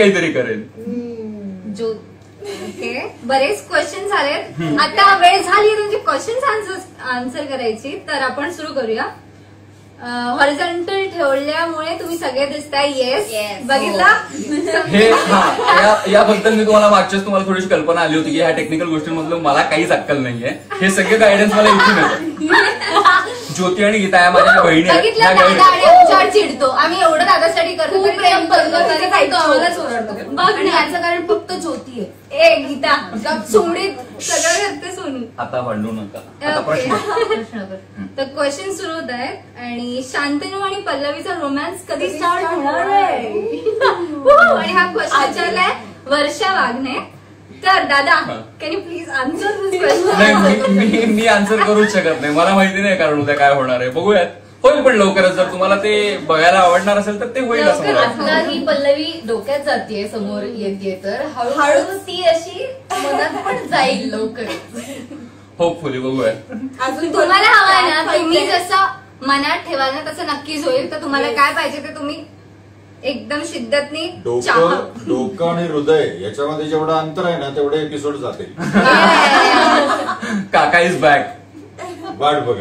काहीतरी करेन. ओके, बरेच क्वेश्चन झालेत. आता वेळ झाली तुमची क्वेश्चन आन्सर करायची, तर आपण सुरू करूया. हॉरिझॉन्टल ठेवल्यामुळे तुम्ही सगळे दिसताय. येस, बघितला. हे याबद्दल मी तुम्हाला मागच्याच तुम्हाला थोडीशी कल्पना आली होती की ह्या टेक्निकल गोष्टींमधलं मला काहीच अक्कल नाहीये. हे सगळे गायडन्स मला इथून येतं. ज्योती आणि गीता या माझ्या बहिणी आहेत. चिडतो आम्ही एवढं दादासाठी करतो, आणि याचं कारण फक्त ज्योती आहे. ए गीता सोडीत सगळं करते सोनू. आता भांडू नका. तर क्वेश्चन सुरू होत आहेत आणि शांतनू आणि पल्लवीचा रोमॅन्स कधी स्टार्ट होणार आहे. आणि हा क्वेश्चन विचारलाय वर्षा वाघने. तर दादा, can you please answer this question. Me answer करूच शकत नाही. मला माहिती नाही कारण उद्या काय होणार आहे. बघूयात. होईल पण लवकरच. जर तुम्हाला ते बघायला आवडणार असेल तर ते होईल असं मला वाटतं. आता ही पल्लवी डोक्यात जातीये, समोर येते, तर हळूहळू ती अशी मनात पण जाईल लवकर. होपफुली बघूया. अजून तुम्हाला हवाय ना, तुम्ही जसं मनात ठेवाल ना तसं नक्कीच होईल. तर तुम्हाला काय पाहिजे ते तुम्ही एकदम शिद्दतनी. डोकं आणि हृदय याच्यामध्ये जेवढं अंतर आहे ना तेवढे एपिसोड जाते. काका इज बॅक. वाट बघा.